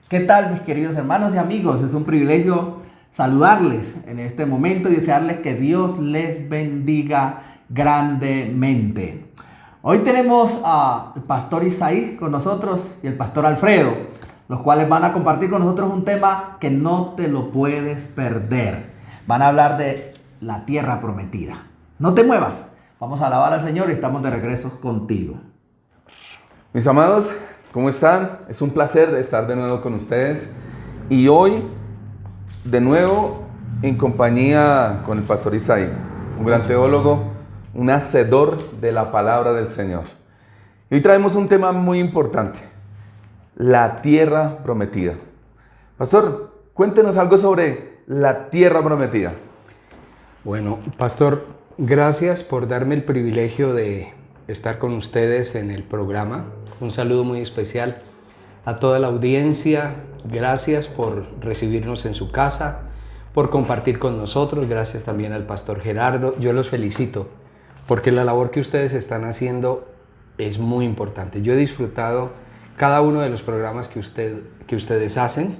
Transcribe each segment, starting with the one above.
¿Qué tal, mis queridos hermanos y amigos? Es un privilegio saludarles en este momento y desearles que Dios les bendiga grandemente. Hoy tenemos al pastor Isaí con nosotros y el pastor Alfredo, los cuales van a compartir con nosotros un tema que no te lo puedes perder. Van a hablar de la tierra prometida. No te muevas, vamos a alabar al Señor y estamos de regreso contigo. Mis amados, ¿cómo están? Es un placer estar de nuevo con ustedes y hoy de nuevo en compañía con el pastor Isaí, un gran teólogo, un hacedor de la palabra del Señor. Y hoy traemos un tema muy importante, la tierra prometida. Pastor, cuéntenos algo sobre la tierra prometida. Bueno, pastor, gracias por darme el privilegio de estar con ustedes en el programa. Un saludo muy especial a toda la audiencia. Gracias por recibirnos en su casa, por compartir con nosotros. Gracias también al pastor Gerardo. Yo los felicito porque la labor que ustedes están haciendo es muy importante. Yo he disfrutado cada uno de los programas que ustedes hacen.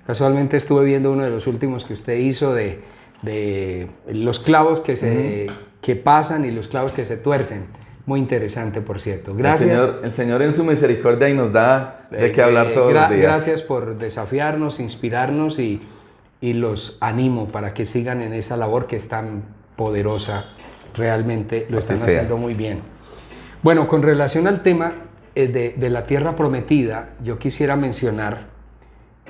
Casualmente estuve viendo uno de los últimos que usted hizo de los clavos que pasan y los clavos que se tuercen. Muy interesante, por cierto. Gracias. El Señor en su misericordia y nos da de qué hablar todos los días. Gracias por desafiarnos, inspirarnos y los animo para que sigan en esa labor que es tan poderosa. Realmente lo están haciendo muy bien. Bueno, con relación al tema de la tierra prometida, yo quisiera mencionar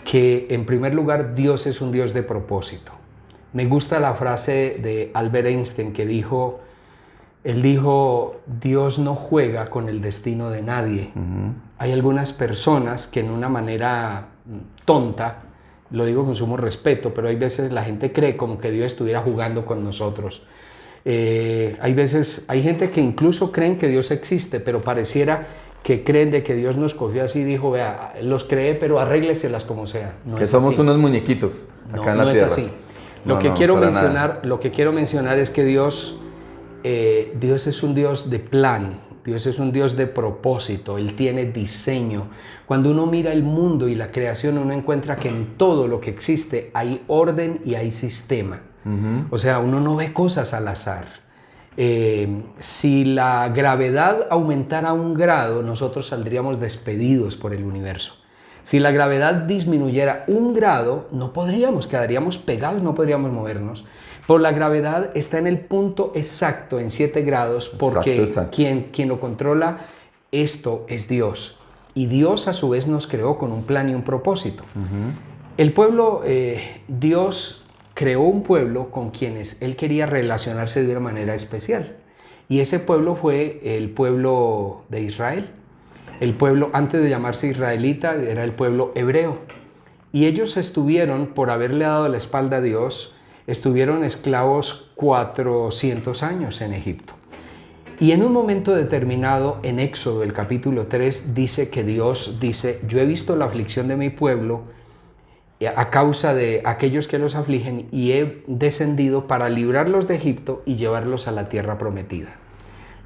que en primer lugar Dios es un Dios de propósito. Me gusta la frase de Albert Einstein que dijo... Él dijo, Dios no juega con el destino de nadie. Hay algunas personas que en una manera tonta, lo digo con sumo respeto, pero hay veces la gente cree como que Dios estuviera jugando con nosotros. Hay gente que incluso creen que Dios existe, pero pareciera que creen de que Dios nos cogió así y dijo, vea, los cree, pero arrégleselas como sea. No que es somos así. Unos muñequitos acá en la tierra. No es así. Lo que quiero mencionar es que Dios es un Dios de plan, Dios es un Dios de propósito, Él tiene diseño. Cuando uno mira el mundo y la creación, uno encuentra que en todo lo que existe hay orden y hay sistema. O sea, uno no ve cosas al azar. Si la gravedad aumentara 1 grado, nosotros saldríamos despedidos por el universo. Si la gravedad disminuyera 1 grado, no podríamos, quedaríamos pegados, no podríamos movernos. Por la gravedad está en el punto exacto, en 7 grados, porque exacto. Quien lo controla, esto es Dios. Y Dios a su vez nos creó con un plan y un propósito. El pueblo, Dios creó un pueblo con quienes Él quería relacionarse de una manera especial. Y ese pueblo fue el pueblo de Israel. El pueblo, antes de llamarse israelita, era el pueblo hebreo. Y ellos estuvieron, por haberle dado la espalda a Dios, estuvieron esclavos 400 años en Egipto. Y en un momento determinado, en Éxodo, el capítulo 3, dice que Dios dice, yo he visto la aflicción de mi pueblo a causa de aquellos que los afligen y he descendido para librarlos de Egipto y llevarlos a la tierra prometida.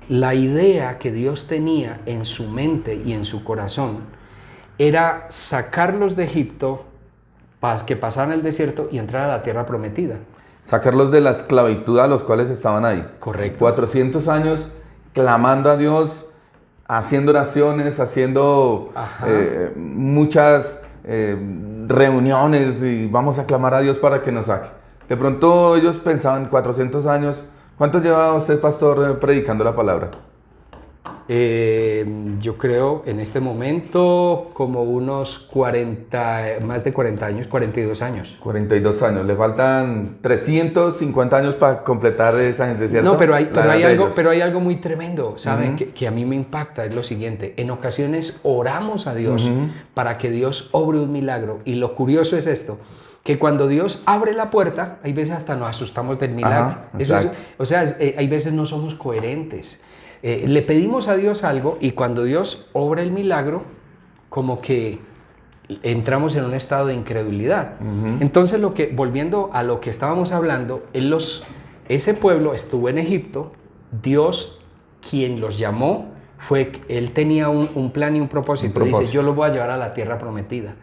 La idea que Dios tenía en su mente y en su corazón era sacarlos de Egipto, que pasaran el desierto y entrar a la tierra prometida. Sacarlos de la esclavitud a los cuales estaban ahí. Correcto. 400 años clamando a Dios, haciendo oraciones, haciendo muchas reuniones y vamos a clamar a Dios para que nos saque. De pronto ellos pensaban, 400 años, ¿cuánto lleva usted, pastor, predicando la palabra? Yo creo en este momento como unos 40, más de 40 años, 42 años. 42 años, le faltan 350 años para completar esa gente, ¿cierto? No, pero hay algo muy tremendo, ¿saben? Que a mí me impacta, es lo siguiente. En ocasiones oramos a Dios para que Dios obre un milagro. Y lo curioso es esto, que cuando Dios abre la puerta, hay veces hasta nos asustamos del milagro. Hay veces no somos coherentes. Le pedimos a Dios algo y cuando Dios obra el milagro, como que entramos en un estado de incredulidad. Entonces, volviendo a lo que estábamos hablando, ese pueblo estuvo en Egipto, Dios quien los llamó, él tenía un plan y un propósito. Dice, yo los voy a llevar a la tierra prometida.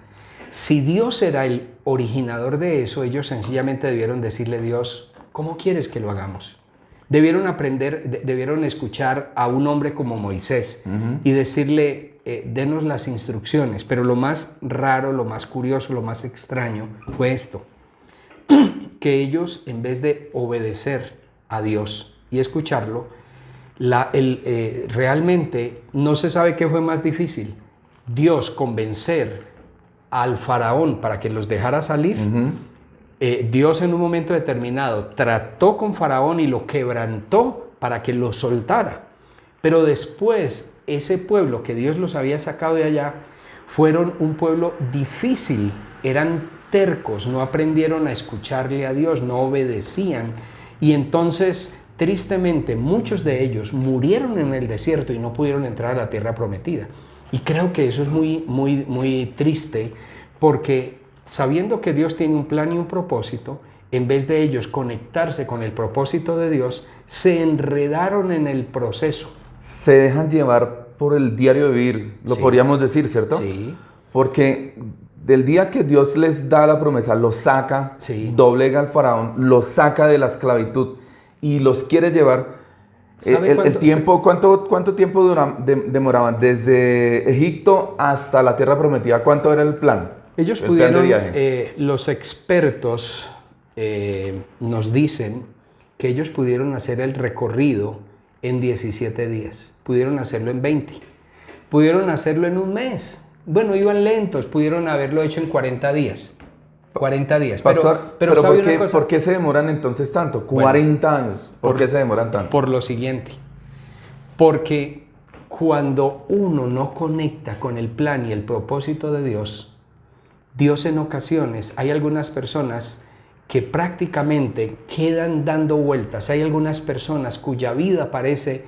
Si Dios era el originador de eso, ellos sencillamente debieron decirle: Dios, ¿cómo quieres que lo hagamos? Debieron aprender, debieron escuchar a un hombre como Moisés y decirle: denos las instrucciones. Pero lo más raro, lo más curioso, lo más extraño fue esto: que ellos, en vez de obedecer a Dios y escucharlo, realmente no se sabe qué fue más difícil. Dios convencer al faraón para que los dejara salir. Dios en un momento determinado trató con faraón y lo quebrantó para que lo soltara. Pero después ese pueblo que Dios los había sacado de allá fueron un pueblo difícil, eran tercos, no aprendieron a escucharle a Dios, no obedecían. Y entonces, tristemente, muchos de ellos murieron en el desierto y no pudieron entrar a la tierra prometida. Y creo que eso es muy triste, porque sabiendo que Dios tiene un plan y un propósito, en vez de ellos conectarse con el propósito de Dios, se enredaron en el proceso. Se dejan llevar por el diario vivir, lo podríamos decir, ¿cierto? Sí. Porque del día que Dios les da la promesa, los saca, doblega al faraón, los saca de la esclavitud y los quiere llevar. El tiempo, ¿cuánto tiempo demoraban? Desde Egipto hasta la tierra prometida, ¿cuánto era el plan? Ellos pudieron, los expertos nos dicen que ellos pudieron hacer el recorrido en 17 días, pudieron hacerlo en 20, pudieron hacerlo en un mes. Bueno, iban lentos, pudieron haberlo hecho en 40 días. 40 días. Pastor, pero ¿por qué se demoran entonces tanto? 40 años. ¿Por qué se demoran tanto? Por lo siguiente. Porque cuando uno no conecta con el plan y el propósito de Dios, Dios en ocasiones, hay algunas personas que prácticamente quedan dando vueltas. Hay algunas personas cuya vida parece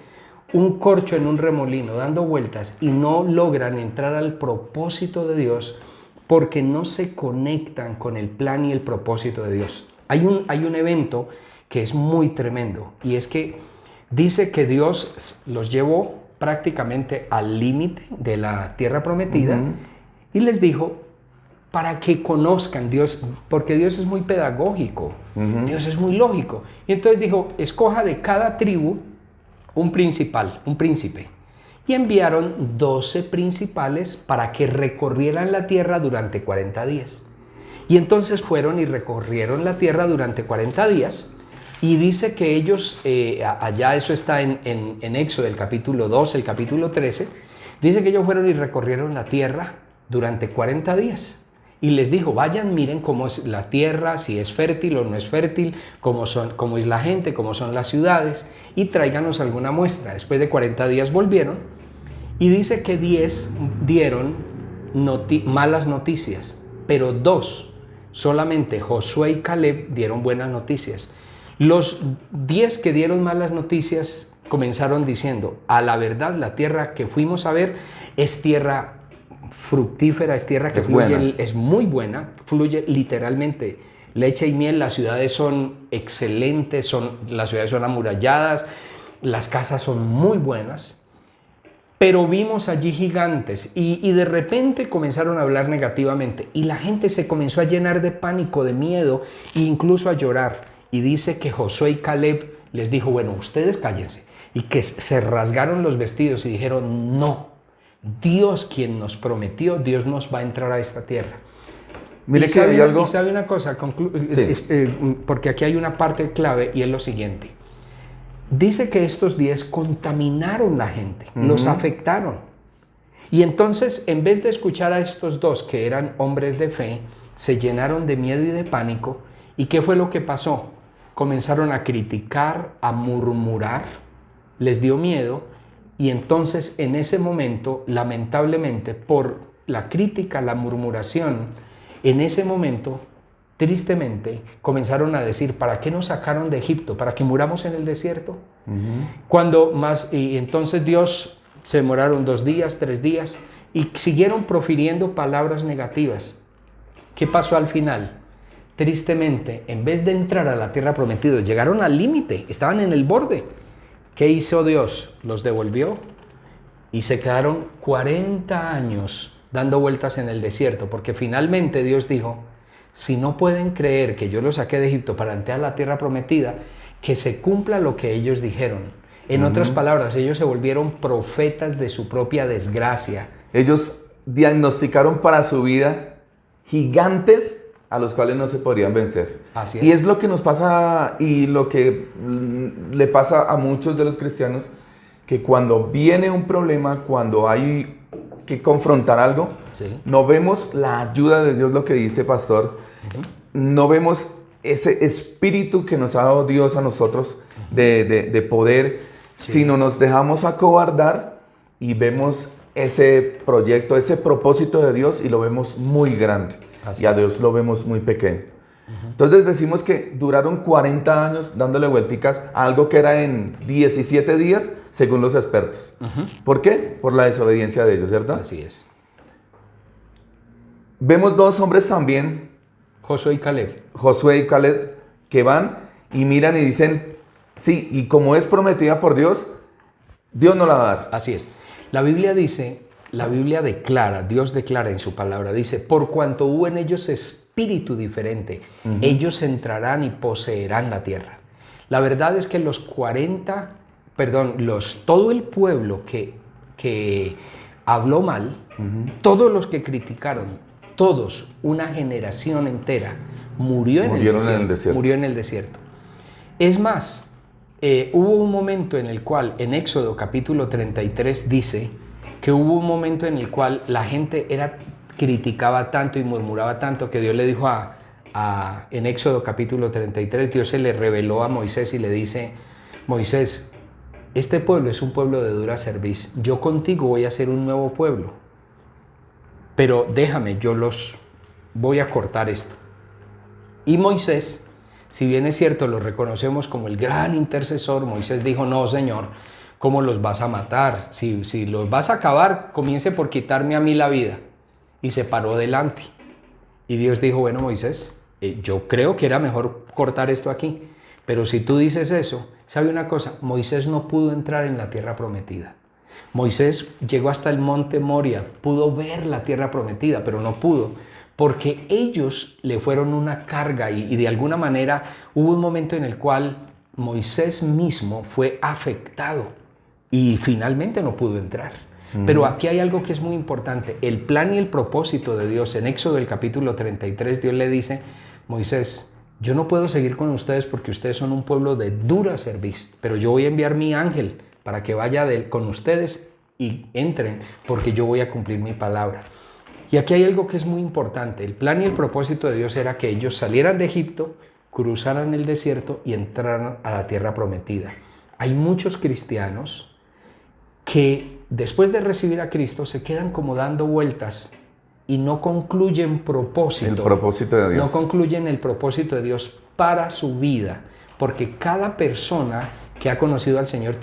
un corcho en un remolino, dando vueltas, y no logran entrar al propósito de Dios porque no se conectan con el plan y el propósito de Dios. Hay un evento que es muy tremendo, y es que dice que Dios los llevó prácticamente al límite de la tierra prometida y les dijo, para que conozcan Dios, porque Dios es muy pedagógico, Dios es muy lógico. Y entonces dijo, escoja de cada tribu un principal, un príncipe. Y enviaron 12 principales para que recorrieran la tierra durante 40 días. Y entonces fueron y recorrieron la tierra durante 40 días. Y dice que ellos, allá eso está en Éxodo, el capítulo 12, el capítulo 13, dice que ellos fueron y recorrieron la tierra durante 40 días. Y les dijo, vayan, miren cómo es la tierra, si es fértil o no es fértil, cómo es la gente, cómo son las ciudades, y tráiganos alguna muestra. Después de 40 días volvieron, y dice que 10 dieron malas noticias, pero 2, solamente Josué y Caleb, dieron buenas noticias. Los 10 que dieron malas noticias comenzaron diciendo, a la verdad, la tierra que fuimos a ver es tierra fructífera, es tierra que fluye, es muy buena, fluye literalmente leche y miel, las ciudades son excelentes, las ciudades son amuralladas, las casas son muy buenas, pero vimos allí gigantes y de repente comenzaron a hablar negativamente y la gente se comenzó a llenar de pánico, de miedo e incluso a llorar. Y dice que Josué y Caleb les dijo, bueno, ustedes cállense, y que se rasgaron los vestidos y dijeron, no, Dios quien nos prometió, Dios nos va a entrar a esta tierra. Mire que hay algo... Y sabe una cosa, porque aquí hay una parte clave y es lo siguiente. Dice que estos 10 contaminaron la gente, los afectaron. Y entonces, en vez de escuchar a estos 2 que eran hombres de fe, se llenaron de miedo y de pánico. ¿Y qué fue lo que pasó? Comenzaron a criticar, a murmurar, les dio miedo. Y entonces en ese momento, lamentablemente, por la crítica, la murmuración, en ese momento, tristemente, comenzaron a decir, ¿para qué nos sacaron de Egipto? ¿Para que muramos en el desierto? Y entonces Dios se demoraron 2 días, 3 días, y siguieron profiriendo palabras negativas. ¿Qué pasó al final? Tristemente, en vez de entrar a la tierra prometida, llegaron al límite, estaban en el borde. ¿Qué hizo Dios? Los devolvió y se quedaron 40 años dando vueltas en el desierto, porque finalmente Dios dijo, si no pueden creer que yo los saqué de Egipto para entrar a la tierra prometida, que se cumpla lo que ellos dijeron. En otras palabras, ellos se volvieron profetas de su propia desgracia. Ellos diagnosticaron para su vida gigantes a los cuales no se podrían vencer. Así es. Y es lo que nos pasa y lo que le pasa a muchos de los cristianos, que cuando viene un problema, cuando hay que confrontar algo, Sí. no vemos la ayuda de Dios, lo que dice pastor, no vemos ese espíritu que nos ha dado Dios a nosotros de poder, sino nos dejamos acobardar y vemos ese proyecto, ese propósito de Dios y lo vemos muy grande. Así y a es. Dios lo vemos muy pequeño. Entonces decimos que duraron 40 años dándole vuelticas a algo que era en 17 días, según los expertos. ¿Por qué? Por la desobediencia de ellos, ¿cierto? Así es. Vemos dos hombres también, Josué y Caleb. Josué y Caleb, que van y miran y dicen, sí, y como es prometida por Dios, Dios no la va a dar. Así es. La Biblia dice, la Biblia declara, Dios declara en su palabra, dice, por cuanto hubo en ellos espíritu diferente, ellos entrarán y poseerán la tierra. La verdad es que todo el pueblo que habló mal, todos los que criticaron, todos, una generación entera, murieron en el desierto. Es más, hubo un momento en el cual, en Éxodo capítulo 33 dice que hubo un momento en el cual la gente criticaba tanto y murmuraba tanto que Dios le dijo en Éxodo capítulo 33, Dios se le reveló a Moisés y le dice, Moisés, este pueblo es un pueblo de dura cerviz, yo contigo voy a hacer un nuevo pueblo, pero déjame, yo los voy a cortar esto. Y Moisés, si bien es cierto, lo reconocemos como el gran intercesor, Moisés dijo, no, Señor, ¿cómo los vas a matar? Si los vas a acabar, comience por quitarme a mí la vida. Y se paró delante. Y Dios dijo, bueno, Moisés, yo creo que era mejor cortar esto aquí. Pero si tú dices eso, ¿sabe una cosa? Moisés no pudo entrar en la tierra prometida. Moisés llegó hasta el monte Moria, pudo ver la tierra prometida, pero no pudo, porque ellos le fueron una carga y de alguna manera hubo un momento en el cual Moisés mismo fue afectado y finalmente no pudo entrar. Pero aquí hay algo que es muy importante, el plan y el propósito de Dios. En Éxodo el capítulo 33 Dios le dice, Moisés, yo no puedo seguir con ustedes porque ustedes son un pueblo de dura cerviz, pero yo voy a enviar mi ángel para que vaya con ustedes y entren, porque yo voy a cumplir mi palabra. Y aquí hay algo que es muy importante. El plan y el propósito de Dios era que ellos salieran de Egipto, cruzaran el desierto y entraran a la tierra prometida. Hay muchos cristianos que después de recibir a Cristo se quedan como dando vueltas y no concluyen propósito. El propósito de Dios. No concluyen el propósito de Dios para su vida, porque cada persona que ha conocido al Señor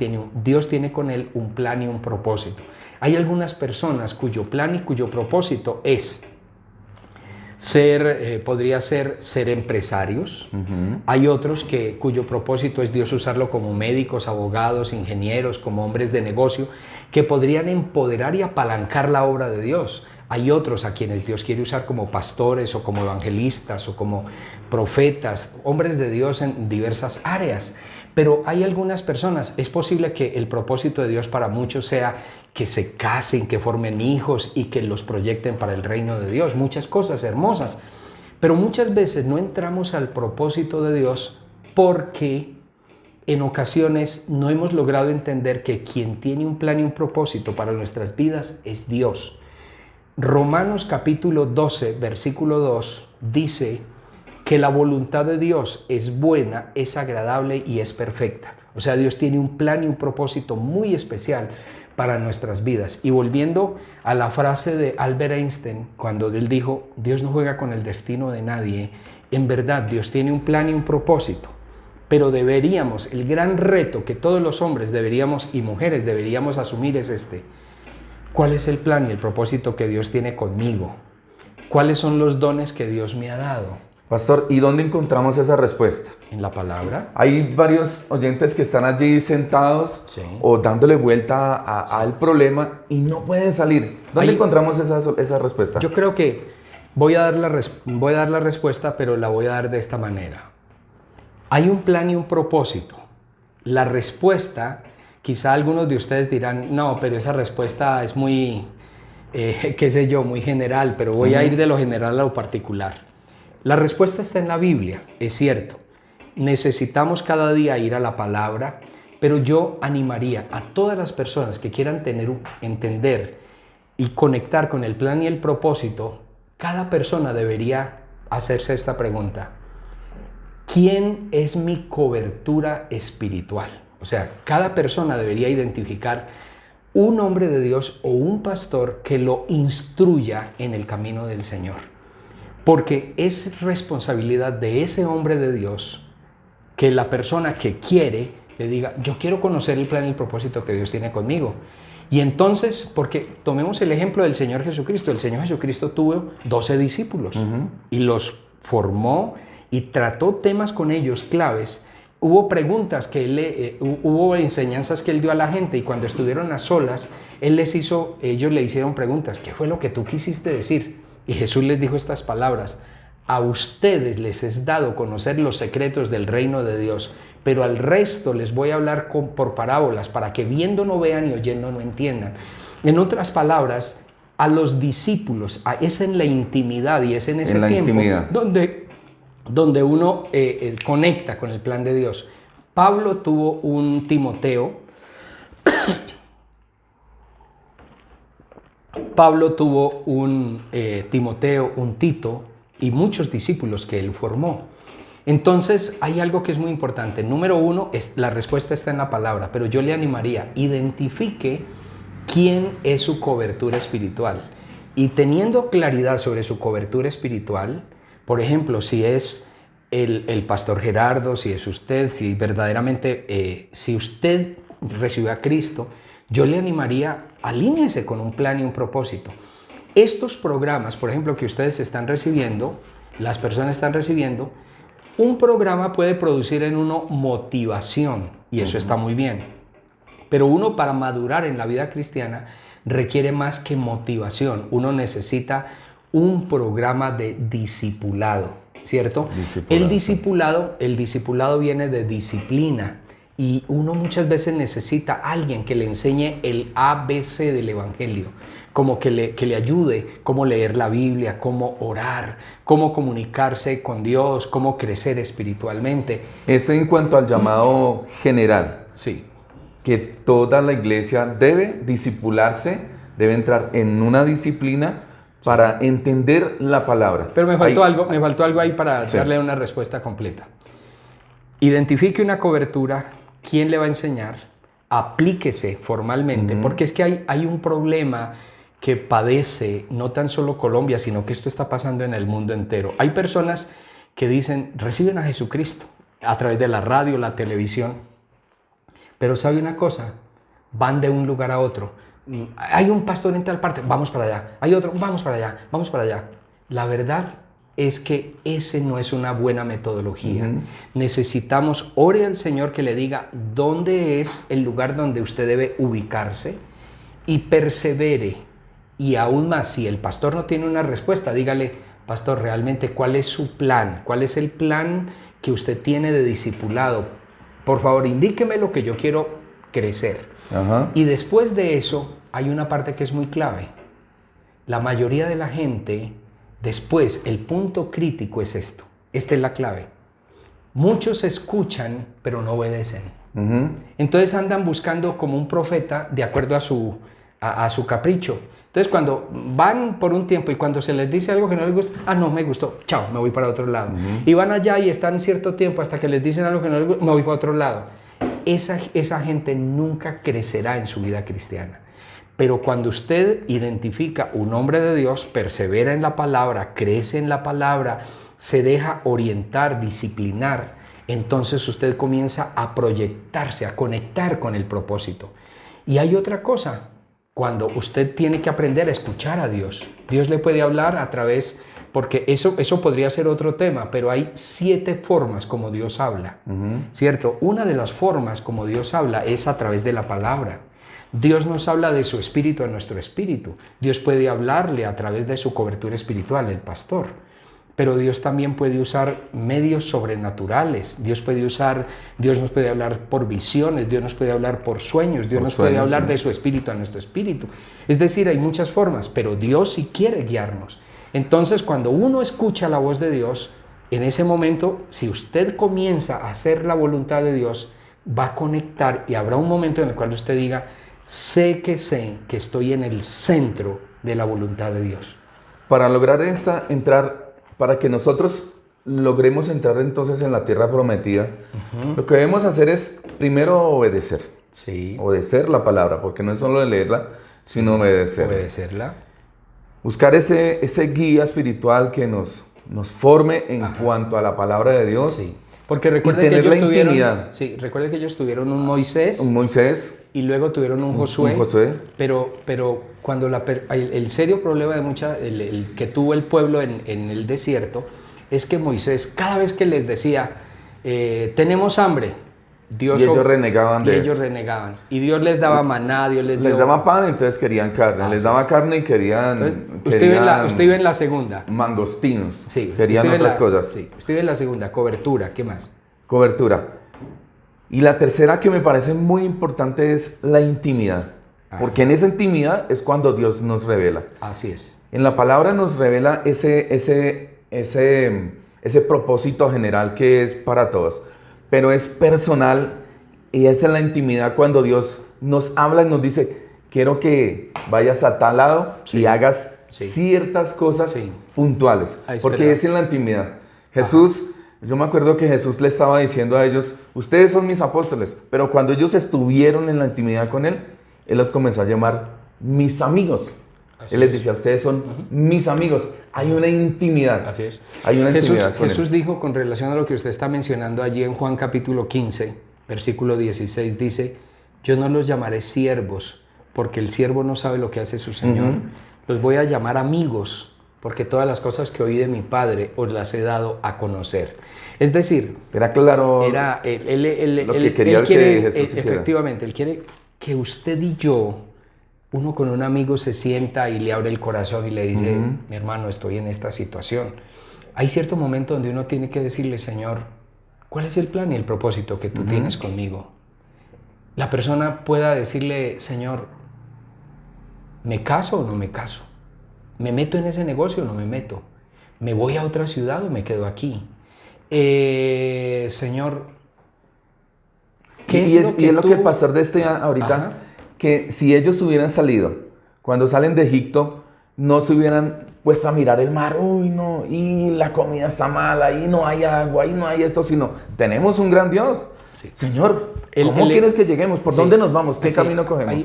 Dios tiene con él un plan y un propósito. Hay algunas personas cuyo plan y cuyo propósito es podría ser empresarios. Hay otros cuyo propósito es Dios usarlo como médicos, abogados, ingenieros, como hombres de negocio, que podrían empoderar y apalancar la obra de Dios. Hay otros a quienes Dios quiere usar como pastores o como evangelistas o como profetas, hombres de Dios en diversas áreas. Pero hay algunas personas, es posible que el propósito de Dios para muchos sea que se casen, que formen hijos y que los proyecten para el reino de Dios. Muchas cosas hermosas. Pero muchas veces no entramos al propósito de Dios porque en ocasiones no hemos logrado entender que quien tiene un plan y un propósito para nuestras vidas es Dios. Romanos capítulo 12, versículo 2 dice que la voluntad de Dios es buena, es agradable y es perfecta. O sea, Dios tiene un plan y un propósito muy especial para nuestras vidas. Y volviendo a la frase de Albert Einstein, cuando él dijo, Dios no juega con el destino de nadie, en verdad Dios tiene un plan y un propósito, pero el gran reto que todos los hombres y mujeres deberíamos asumir es este: ¿cuál es el plan y el propósito que Dios tiene conmigo? ¿Cuáles son los dones que Dios me ha dado? Pastor, ¿y dónde encontramos esa respuesta? En la palabra. Hay varios oyentes que están allí sentados Sí. o dándole vuelta al problema y no pueden salir. ¿Dónde encontramos esa respuesta? Yo creo que voy a dar la respuesta, pero la voy a dar de esta manera. Hay un plan y un propósito. La respuesta, quizá algunos de ustedes dirán, no, pero esa respuesta es muy, qué sé yo, muy general, pero voy a ir de lo general a lo particular. La respuesta está en la Biblia, es cierto. Necesitamos cada día ir a la palabra, pero yo animaría a todas las personas que quieran entender y conectar con el plan y el propósito. Cada persona debería hacerse esta pregunta: ¿quién es mi cobertura espiritual? O sea, cada persona debería identificar un hombre de Dios o un pastor que lo instruya en el camino del Señor. Porque es responsabilidad de ese hombre de Dios que la persona que quiere le diga, yo quiero conocer el plan y el propósito que Dios tiene conmigo. Y entonces, porque tomemos el ejemplo del Señor Jesucristo. El Señor Jesucristo tuvo 12 discípulos y los formó y trató temas con ellos claves. Hubo preguntas que hubo enseñanzas que él dio a la gente, y cuando estuvieron a solas, ellos le hicieron preguntas. ¿Qué fue lo que tú quisiste decir? Y Jesús les dijo estas palabras: a ustedes les es dado conocer los secretos del reino de Dios, pero al resto les voy a hablar por parábolas, para que viendo no vean y oyendo no entiendan. En otras palabras, a los discípulos, es en la intimidad y es en ese tiempo donde uno conecta con el plan de Dios. Pablo tuvo un Timoteo, Timoteo, un Tito y muchos discípulos que él formó. Entonces hay algo que es muy importante. Número uno, la respuesta está en la palabra, pero yo le animaría, identifique quién es su cobertura espiritual. Y teniendo claridad sobre su cobertura espiritual, por ejemplo, si es el pastor Gerardo, si es usted, si verdaderamente, si usted recibió a Cristo, yo le animaría, alíñese con un plan y un propósito. Estos programas, por ejemplo, que ustedes están recibiendo, las personas están recibiendo, un programa puede producir en uno motivación, y eso está muy bien. Pero uno, para madurar en la vida cristiana, requiere más que motivación. Uno necesita un programa de discipulado, ¿cierto? El discipulado viene de disciplina. Y uno muchas veces necesita a alguien que le enseñe el ABC del Evangelio, como que le ayude cómo leer la Biblia, cómo orar, cómo comunicarse con Dios, cómo crecer espiritualmente. Eso en cuanto al llamado general. Sí. Que toda la iglesia debe discipularse, debe entrar en una disciplina para entender la palabra. Pero me faltó algo ahí para darle una respuesta completa. Identifique una cobertura. ¿Quién le va a enseñar? Aplíquese formalmente, porque es que hay un problema que padece no tan solo Colombia, sino que esto está pasando en el mundo entero. Hay personas que dicen, reciben a Jesucristo a través de la radio, la televisión, pero ¿sabe una cosa? Van de un lugar a otro. Hay un pastor en tal parte, vamos para allá. Hay otro, vamos para allá, vamos para allá. La verdad es que ese no es una buena metodología. Necesitamos, ore al Señor que le diga dónde es el lugar donde usted debe ubicarse y persevere. Y aún más, si el pastor no tiene una respuesta, dígale, pastor, realmente, ¿cuál es su plan? ¿Cuál es el plan que usted tiene de discipulado? Por favor, indíqueme lo que yo quiero crecer. Y después de eso, hay una parte que es muy clave. La mayoría de la gente, después, el punto crítico es esto. Esta es la clave. Muchos escuchan, pero no obedecen. Entonces andan buscando como un profeta de acuerdo a su capricho. Entonces cuando van por un tiempo y cuando se les dice algo que no les gusta, no me gustó, chao, me voy para otro lado. Y van allá y están cierto tiempo hasta que les dicen algo que no les gusta, me voy para otro lado. Esa gente nunca crecerá en su vida cristiana. Pero cuando usted identifica un hombre de Dios, persevera en la palabra, crece en la palabra, se deja orientar, disciplinar, entonces usted comienza a proyectarse, a conectar con el propósito. Y hay otra cosa, cuando usted tiene que aprender a escuchar a Dios. Dios le puede hablar a través, porque eso podría ser otro tema, pero hay 7 formas como Dios habla, ¿cierto? Una de las formas como Dios habla es a través de la palabra. Dios nos habla de su espíritu a nuestro espíritu. Dios puede hablarle a través de su cobertura espiritual, el pastor. Pero Dios también puede usar medios sobrenaturales. Dios nos puede hablar por visiones, Dios nos puede hablar por sueños, Dios nos puede hablar de su espíritu a nuestro espíritu. Es decir, hay muchas formas, pero Dios sí quiere guiarnos. Entonces, cuando uno escucha la voz de Dios, en ese momento, si usted comienza a hacer la voluntad de Dios, va a conectar y habrá un momento en el cual usted diga, sé que estoy en el centro de la voluntad de Dios. Para lograr para que nosotros logremos entrar entonces en la tierra prometida, lo que debemos hacer es primero obedecer. Sí. Obedecer la palabra, porque no es solo de leerla, sino Obedecerla. Buscar ese guía espiritual que nos forme en cuanto a la palabra de Dios. Sí. Porque recuerde que ellos tuvieron un Moisés. Un Moisés. Y luego tuvieron un Josué. Un Josué. Pero cuando el serio problema el que tuvo el pueblo en el desierto es que Moisés, cada vez que les decía, tenemos hambre, ellos renegaban de eso. Ellos renegaban. Y Dios les daba maná, Dios les daba pan, entonces querían carne. Les daba carne y querían... Usted vive en la segunda. Mangostinos. Sí. Querían otras cosas. Sí. Usted vive en la segunda. Cobertura. ¿Qué más? Cobertura. Y la tercera que me parece muy importante es la intimidad. Porque en esa intimidad es cuando Dios nos revela. Así es. En la palabra nos revela ese propósito general que es para todos. Pero es personal y esa es la intimidad cuando Dios nos habla y nos dice, quiero que vayas a tal lado y hagas ciertas cosas puntuales. Porque es en la intimidad. Jesús... Yo me acuerdo que Jesús le estaba diciendo a ellos, ustedes son mis apóstoles, pero cuando ellos estuvieron en la intimidad con Él, Él los comenzó a llamar mis amigos. Él les decía, ustedes son mis amigos. Hay una intimidad. Así es. Hay una intimidad con Jesús Él. dijo con relación a lo que usted está mencionando allí en Juan capítulo 15, versículo 16, dice, yo no los llamaré siervos, porque el siervo no sabe lo que hace su Señor. Los voy a llamar amigos, porque todas las cosas que oí de mi Padre os las he dado a conocer. Es decir, era claro lo que quería que Jesús hiciera. Efectivamente, Él quiere que usted y yo, uno con un amigo se sienta y le abre el corazón y le dice, mi hermano, estoy en esta situación. Hay cierto momento donde uno tiene que decirle, Señor, ¿cuál es el plan y el propósito que tú tienes conmigo? La persona pueda decirle, Señor, ¿me caso o no me caso? ¿Me meto en ese negocio o no me meto? ¿Me voy a otra ciudad o me quedo aquí? Señor, ¿qué es lo que el pastor de ahorita, que si ellos hubieran salido, cuando salen de Egipto, no se hubieran puesto a mirar el mar, uy no, y la comida está mala, ahí no hay agua, ahí no hay esto, sino tenemos un gran Dios. Sí. Señor, ¿cómo quieres que lleguemos? ¿Por dónde nos vamos? ¿Qué camino cogemos?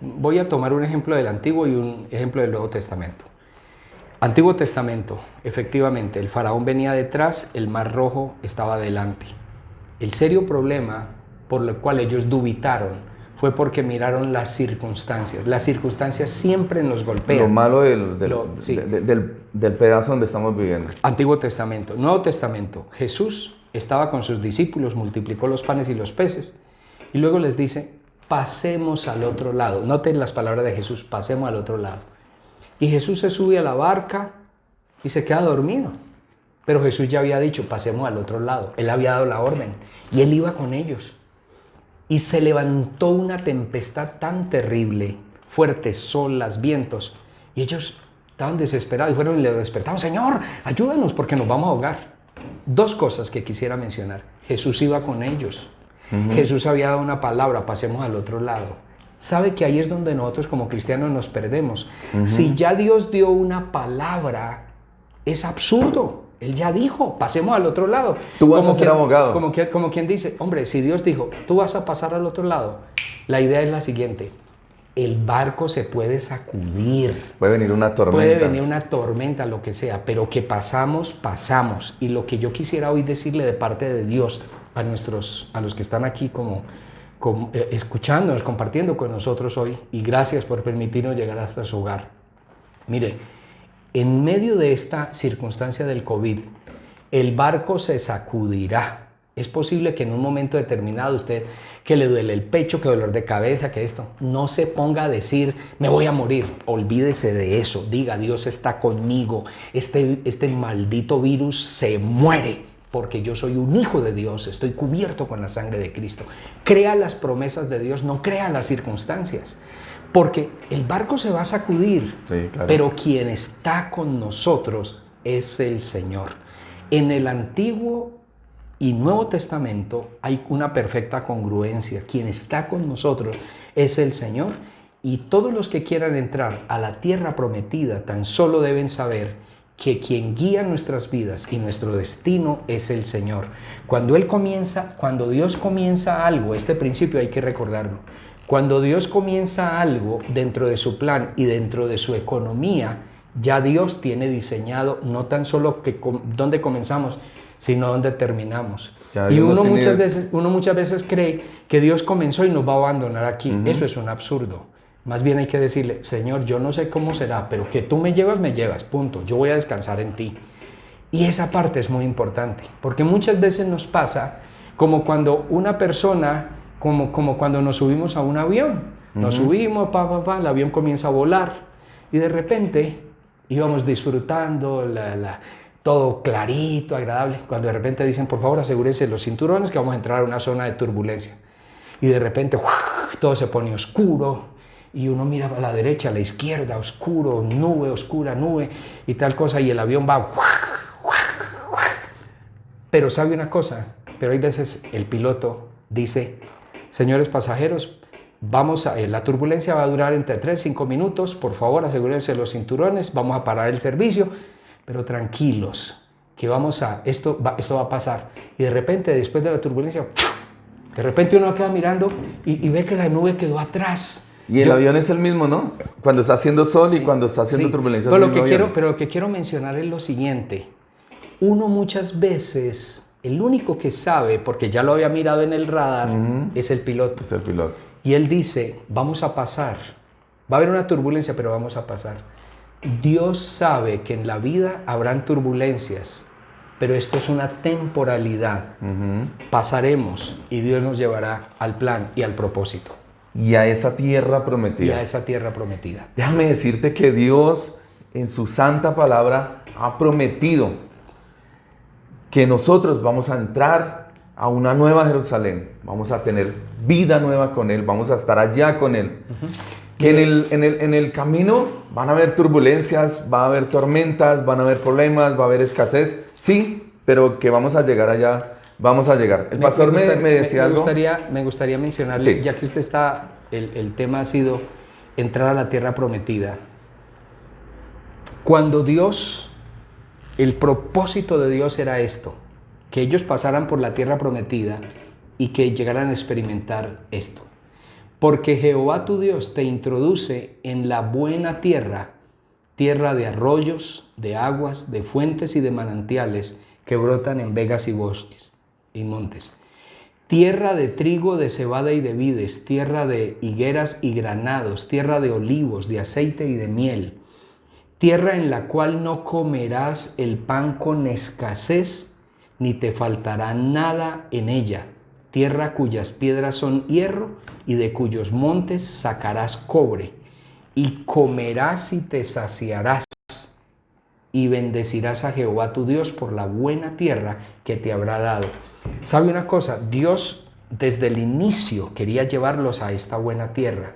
Voy a tomar un ejemplo del Antiguo y un ejemplo del Nuevo Testamento. Antiguo Testamento, efectivamente, el faraón venía detrás, el mar rojo estaba delante. El serio problema por el cual ellos dubitaron fue porque miraron las circunstancias. Las circunstancias siempre nos golpean. Lo malo del pedazo donde estamos viviendo. Antiguo Testamento. Nuevo Testamento. Jesús estaba con sus discípulos, multiplicó los panes y los peces y luego les dice, pasemos al otro lado. Noten las palabras de Jesús, pasemos al otro lado. Y Jesús se sube a la barca y se queda dormido. Pero Jesús ya había dicho, pasemos al otro lado. Él había dado la orden y él iba con ellos. Y se levantó una tempestad tan terrible, fuertes olas, vientos. Y ellos estaban desesperados y fueron y le despertaron, Señor, ayúdanos porque nos vamos a ahogar. 2 cosas que quisiera mencionar. Jesús iba con ellos. Jesús había dado una palabra, pasemos al otro lado. Sabe que ahí es donde nosotros como cristianos nos perdemos. Si ya Dios dio una palabra, es absurdo. Él ya dijo, pasemos al otro lado. Tú vas a ser abogado. Como quien dice, hombre, si Dios dijo, tú vas a pasar al otro lado, la idea es la siguiente. El barco se puede sacudir. Puede venir una tormenta. Puede venir una tormenta, lo que sea, pero que pasamos, pasamos. Y lo que yo quisiera hoy decirle de parte de Dios a los que están aquí escuchándonos, compartiendo con nosotros hoy, y gracias por permitirnos llegar hasta su hogar. Mire, En medio de esta circunstancia del COVID, el barco se sacudirá. Es posible que en un momento determinado usted, que le duele el pecho, que dolor de cabeza, que esto, no se ponga a decir, me voy a morir. Olvídese de eso. Diga, Dios está conmigo. Este maldito virus se muere porque yo soy un hijo de Dios. Estoy cubierto con la sangre de Cristo. Crea las promesas de Dios, no crea las circunstancias. Porque el barco se va a sacudir, Sí, claro. pero quien está con nosotros es el Señor. En el Antiguo y Nuevo Testamento hay una perfecta congruencia. Quien está con nosotros es el Señor, y todos los que quieran entrar a la tierra prometida tan solo deben saber que quien guía nuestras vidas y nuestro destino es el Señor. Cuando Dios comienza algo, este principio hay que recordarlo. Cuando Dios comienza algo dentro de su plan y dentro de su economía, ya Dios tiene diseñado no tan solo dónde comenzamos, sino dónde terminamos. Ya Y Dios uno tiene- muchas veces cree que Dios comenzó y nos va a abandonar aquí. Eso es un absurdo. Más bien hay que decirle, Señor, yo no sé cómo será, pero que tú me llevas, punto. Yo voy a descansar en ti. Y esa parte es muy importante, porque muchas veces nos pasa como cuando una persona, como cuando nos subimos a un avión. Nos subimos, el avión comienza a volar y de repente íbamos disfrutando todo clarito, agradable, cuando de repente dicen, por favor, asegúrense los cinturones que vamos a entrar a una zona de turbulencia. Y de repente todo se pone oscuro y uno mira a la derecha, a la izquierda, oscuro, nube, oscura, nube y tal cosa, y el avión va. Pero sabe una cosa, pero hay veces el piloto dice, señores pasajeros, la turbulencia va a durar entre 3 y 5 minutos, por favor asegúrense los cinturones, vamos a parar el servicio, pero tranquilos, que esto va a pasar. Y de repente, después de la turbulencia, de repente uno queda mirando y ve que la nube quedó atrás. Y el avión es el mismo, ¿no? Cuando está haciendo sol y cuando está haciendo turbulencia. Pero lo que quiero mencionar es lo siguiente. Uno muchas veces, el único que sabe, porque ya lo había mirado en el radar, es el piloto. Es el piloto. Y él dice, vamos a pasar. Va a haber una turbulencia, pero vamos a pasar. Dios sabe que en la vida habrán turbulencias, pero esto es una temporalidad. Pasaremos y Dios nos llevará al plan y al propósito. Y a esa tierra prometida. Y a esa tierra prometida. Déjame decirte que Dios en su santa palabra ha prometido que nosotros vamos a entrar a una nueva Jerusalén, vamos a tener vida nueva con Él, vamos a estar allá con Él. Que en el camino van a haber turbulencias, va a haber tormentas, van a haber problemas, va a haber escasez, sí, pero que vamos a llegar allá, vamos a llegar. El pastor me decía algo. Me gustaría mencionarle, Sí. ya que usted está, el tema ha sido entrar a la tierra prometida. Cuando el propósito de Dios era esto, que ellos pasaran por la tierra prometida y que llegaran a experimentar esto. Porque Jehová tu Dios te introduce en la buena tierra, tierra de arroyos, de aguas, de fuentes y de manantiales que brotan en vegas y bosques y montes. Tierra de trigo, de cebada y de vides, tierra de higueras y granados, tierra de olivos, de aceite y de miel. Tierra en la cual no comerás el pan con escasez, ni te faltará nada en ella. Tierra cuyas piedras son hierro y de cuyos montes sacarás cobre. Y comerás y te saciarás y bendecirás a Jehová tu Dios por la buena tierra que te habrá dado. ¿Sabe una cosa? Dios desde el inicio quería llevarlos a esta buena tierra,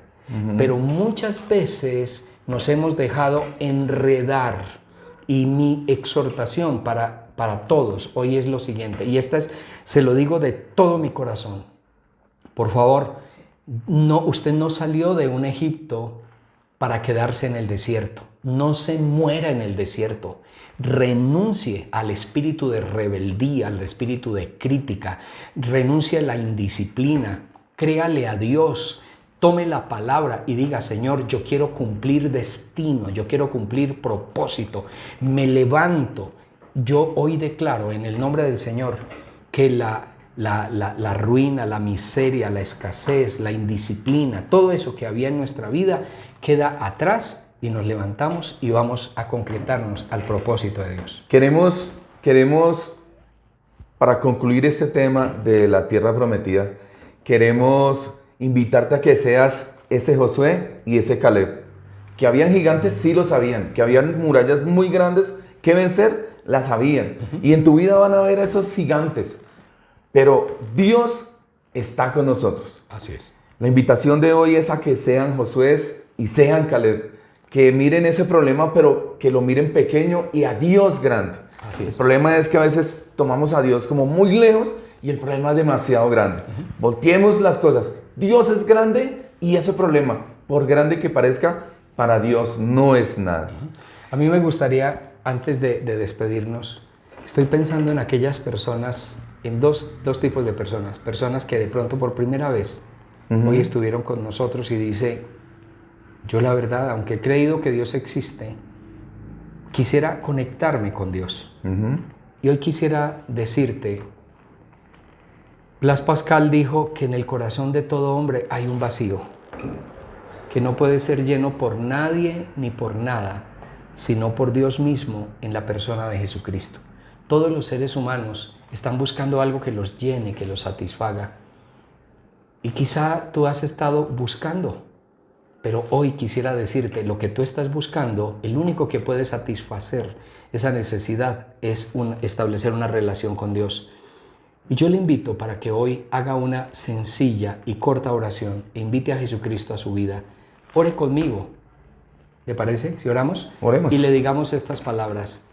pero muchas veces nos hemos dejado enredar. Y mi exhortación para todos hoy es lo siguiente, y se lo digo de todo mi corazón. Por favor, usted no salió de un Egipto para quedarse en el desierto. No se muera en el desierto. Renuncie al espíritu de rebeldía, al espíritu de crítica. Renuncie a la indisciplina. Créale a Dios. Tome la palabra y diga, Señor, yo quiero cumplir destino, yo quiero cumplir propósito. Me levanto. Yo hoy declaro en el nombre del Señor que la ruina, la miseria, la escasez, la indisciplina, todo eso que había en nuestra vida queda atrás y nos levantamos y vamos a concretarnos al propósito de Dios. Queremos, para concluir este tema de la tierra prometida, queremos invitarte a que seas ese Josué y ese Caleb. Que habían gigantes, sí lo sabían. Que habían murallas muy grandes que vencer, las sabían. Y en tu vida van a ver esos gigantes. Pero Dios está con nosotros. Así es. La invitación de hoy es a que sean Josué y sean Caleb. Que miren ese problema, pero que lo miren pequeño y a Dios grande. Así es. El problema es que a veces tomamos a Dios como muy lejos y el problema es demasiado grande. Volteemos las cosas. Dios es grande y ese problema, por grande que parezca, para Dios no es nada. A mí me gustaría, antes de despedirnos, estoy pensando en aquellas personas, en dos tipos de personas. Personas que de pronto por primera vez hoy estuvieron con nosotros y dice, yo la verdad, aunque he creído que Dios existe, quisiera conectarme con Dios. Y hoy quisiera decirte, Blas Pascal dijo que en el corazón de todo hombre hay un vacío, que no puede ser lleno por nadie ni por nada, sino por Dios mismo en la persona de Jesucristo. Todos los seres humanos están buscando algo que los llene, que los satisfaga. Y quizá tú has estado buscando, pero hoy quisiera decirte, lo que tú estás buscando, el único que puede satisfacer esa necesidad es establecer una relación con Dios. Y yo le invito para que hoy haga una sencilla y corta oración e invite a Jesucristo a su vida. Ore conmigo. ¿Le parece? Si oramos. Oremos. Y le digamos estas palabras.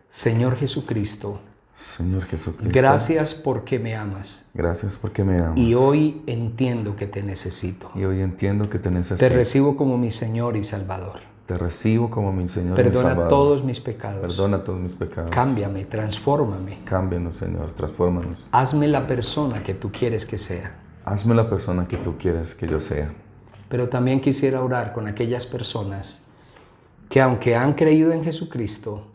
Señor Jesucristo, Señor Jesucristo, gracias porque me amas. gracias porque me amas. Y hoy entiendo que te necesito. Y hoy entiendo que te necesito. Te recibo como mi Señor y Salvador. Te recibo como mi Señor y mi Perdona Salvador. todos mis pecados. Perdona todos mis pecados. Cámbiame, transfórmame. Cámbianos, Señor, transfórmanos. Hazme la persona que tú quieres que sea. Hazme la persona que tú quieres que yo sea. Pero también quisiera orar con aquellas personas que aunque han creído en Jesucristo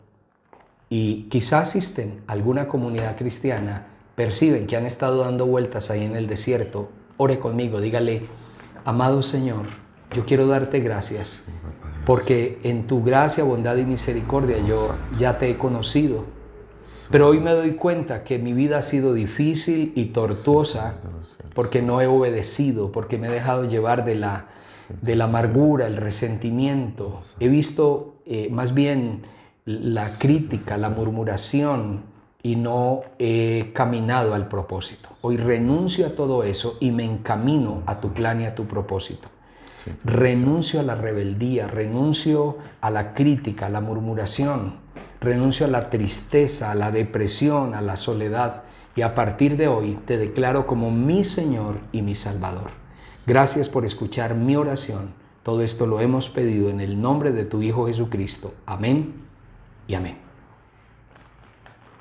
y quizás asisten a alguna comunidad cristiana, perciben que han estado dando vueltas ahí en el desierto. Ore conmigo, dígale, amado Señor, yo quiero darte gracias porque en tu gracia, bondad y misericordia yo ya te he conocido. Pero hoy me doy cuenta que mi vida ha sido difícil y tortuosa porque no he obedecido, porque me he dejado llevar de la amargura, el resentimiento. He visto más bien la crítica, la murmuración y no he caminado al propósito. Hoy renuncio a todo eso y me encamino a tu plan y a tu propósito. Renuncio a la rebeldía, renuncio a la crítica, a la murmuración, renuncio a la tristeza, a la depresión, a la soledad y a partir de hoy te declaro como mi Señor y mi Salvador. Gracias por escuchar mi oración. Todo esto lo hemos pedido en el nombre de tu Hijo Jesucristo. Amén y amén.